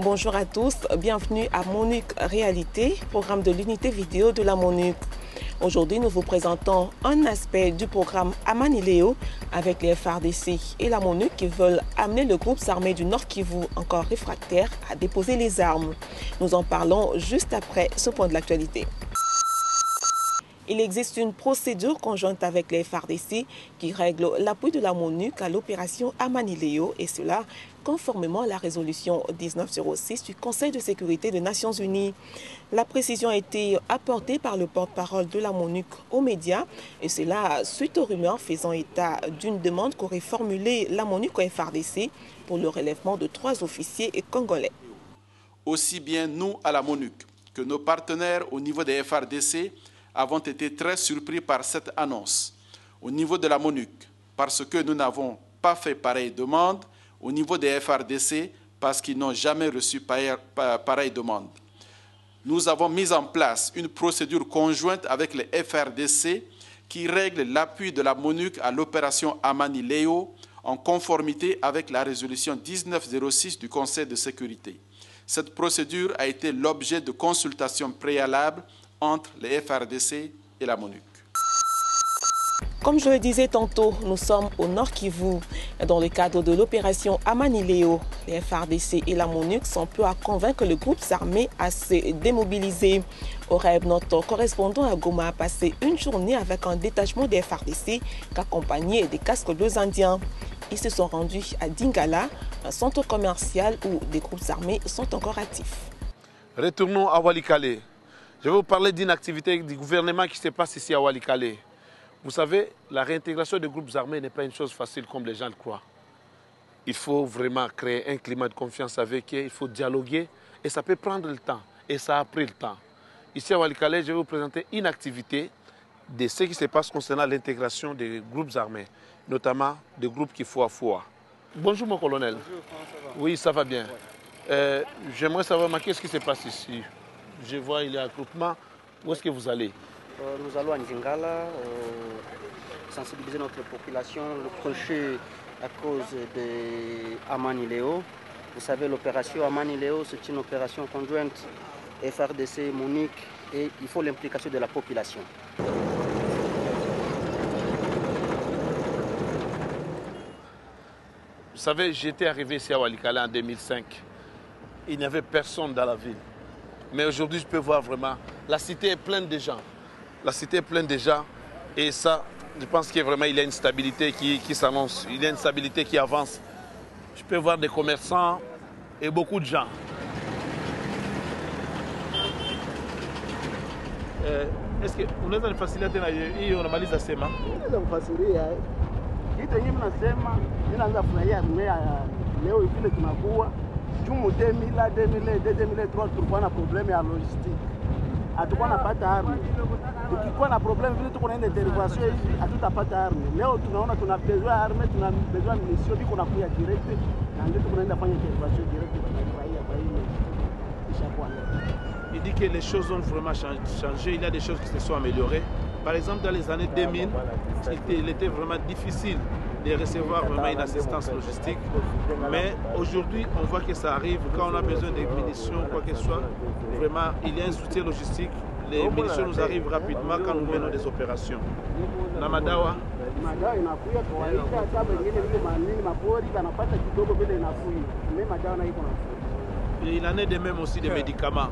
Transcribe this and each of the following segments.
Bonjour à tous, bienvenue à MONUC Réalité, programme de l'unité vidéo de la MONUC. Aujourd'hui, nous vous présentons un aspect du programme Amani-Léo avec les FARDC et la MONUC qui veulent amener le groupe armé du Nord Kivu, encore réfractaire, à déposer les armes. Nous en parlons juste après ce point de l'actualité. Il existe une procédure conjointe avec les FARDC qui règle l'appui de la MONUC à l'opération Amani-Léo et cela conformément à la résolution 1906 du Conseil de sécurité des Nations Unies. La précision a été apportée par le porte-parole de la MONUC aux médias et cela suite aux rumeurs faisant état d'une demande qu'aurait formulée la MONUC au FARDC pour le relèvement de 3 officiers congolais. Aussi bien nous à la MONUC que nos partenaires au niveau des FARDC avons été très surpris par cette annonce. Au niveau de la MONUC, parce que nous n'avons pas fait pareille demande, au niveau des FARDC, parce qu'ils n'ont jamais reçu pareille demande. Nous avons mis en place une procédure conjointe avec les FARDC qui règle l'appui de la MONUC à l'opération Amani-Léo en conformité avec la résolution 1906 du Conseil de sécurité. Cette procédure a été l'objet de consultations préalables entre les FARDC et la MONUC. Comme je le disais tantôt, nous sommes au Nord Kivu. Dans le cadre de l'opération Amani-Léo, les FARDC et la MONUC sont peu à convaincre le groupe armé à se démobiliser. Au rêve, notre correspondant à Goma a passé une journée avec un détachement des FARDC accompagné des casques bleus indiens. Ils se sont rendus à Dingala, un centre commercial où des groupes armés sont encore actifs. Retournons à Walikale. Je vais vous parler d'une activité du gouvernement qui se passe ici à Walikale. Vous savez, la réintégration des groupes armés n'est pas une chose facile comme les gens le croient. Il faut vraiment créer un climat de confiance avec eux, il faut dialoguer et ça peut prendre le temps et ça a pris le temps. Ici à Walikale, je vais vous présenter une activité de ce qui se passe concernant l'intégration des groupes armés, notamment des groupes qui font à foi. Bonjour mon colonel. Bonjour, comment ça va? Oui, ça va bien. Ouais. J'aimerais savoir qu'est-ce qui se passe ici. Je vois il y a un groupement. Où est-ce que vous allez? Nous allons à Ndingala sensibiliser notre population, le projet à cause de Amani-Léo. Vous savez, l'opération Amani-Léo, c'est une opération conjointe FARDC, MONUC, et il faut l'implication de la population. Vous savez, j'étais arrivé ici à Walikale en 2005. Il n'y avait personne dans la ville. Mais aujourd'hui, je peux voir vraiment, la cité est pleine de gens. La cité est pleine de gens. Et ça, je pense qu'il y a une stabilité qui s'annonce. Il y a une stabilité qui avance. Je peux voir des commerçants et beaucoup de gens. Est-ce que vous avez une facilité et on analyse la SEMA? Jumu 2000, 2003 tulikuwa na problème ya logistique. Hatukuwa napata arme. Tukikuwa na problème vile tuko naenda intervention hivi hatutapata arme. Leo tunaona tuna besoin arme, tuna besoin mission biko na kuya direct na ndio tuko naenda fanya intervention direct kwa raia kwa hiyo. Ishakuwa Il dit que les choses ont vraiment changé, il y a des choses qui se sont améliorées. Par exemple, dans les années 2000, il était vraiment difficile de recevoir vraiment une assistance logistique. Mais aujourd'hui, on voit que ça arrive. Quand on a besoin de munitions, quoi que ce soit, vraiment, il y a un soutien logistique. Les munitions nous arrivent rapidement quand nous menons des opérations. Namadawa. Et il en est de même aussi des médicaments.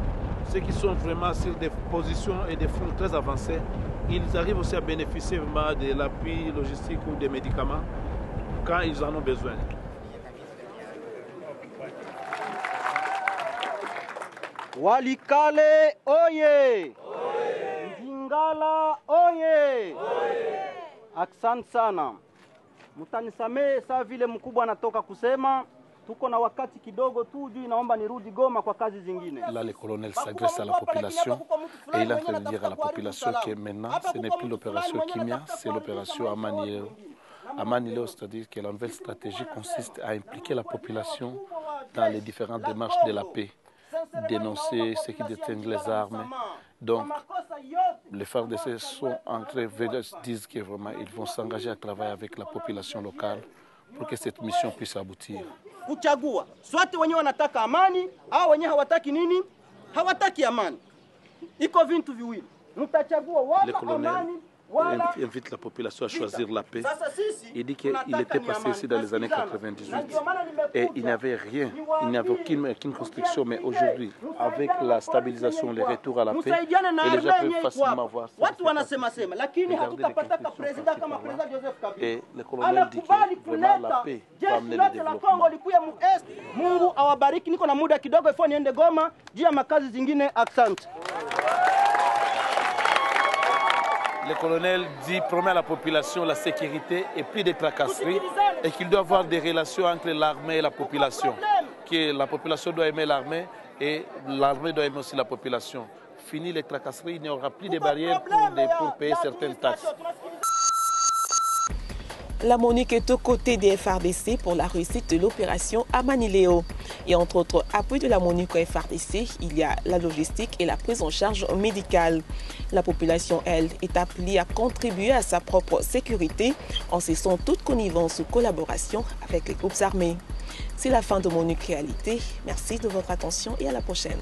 Ceux qui sont vraiment sur des positions et des fronts très avancés, ils arrivent aussi à bénéficier vraiment de l'appui logistique ou des médicaments quand ils en ont besoin. Walikale oye! Ndingala oye! Asante sana. Mtanisamee saa vile mkubwa anatoka kusema. Tuko na wakati kidogo tu juu naomba nirudi Goma kwa kazi zingine. Là, le colonel s'adresse à la population et il est en train de dire à la population que maintenant, ce n'est plus l'opération Kimia, c'est l'opération Amani-Léo. Amani-Léo, c'est-à-dire que la nouvelle stratégie consiste à impliquer la population dans les différentes démarches de la paix, dénoncer ceux qui détiennent les armes. Donc, les FARDC sont en train de dire que vraiment ils vont s'engager à travailler avec la population locale pour que cette mission puisse aboutir. kuchagua swate wenyewe wanataka amani au wenyewe hawataki nini, hawataki amani. Iko vintu viwili, mtachagua wala amani. Il invite la population à choisir la paix. Il dit qu'il était passé ici dans les années 98 et il n'y avait rien, il n'y avait aucune construction. Mais aujourd'hui, avec la stabilisation, le retour à la paix, et les gens peuvent facilement voir ça. Et le colonel dit que vraiment la paix va amener le développement. Mungu awabariki. Niko na muda kidogo, ifo niende Goma juu ya makazi zingine. Asante. Le colonel dit, promet à la population la sécurité et plus de tracasseries et qu'il doit y avoir des relations entre l'armée et la population. Que la population doit aimer l'armée et l'armée doit aimer aussi la population. Fini les tracasseries, il n'y aura plus de barrières pour payer certaines taxes. La MONUC est aux côtés des FARDC pour la réussite de l'opération Amani-Léo. Et entre autres appuis de la MONUC au FARDC, il y a la logistique et la prise en charge médicale. La population, elle, est appelée à contribuer à sa propre sécurité en cessant toute connivence ou collaboration avec les groupes armés. C'est la fin de MONUC Réalité. Merci de votre attention et à la prochaine.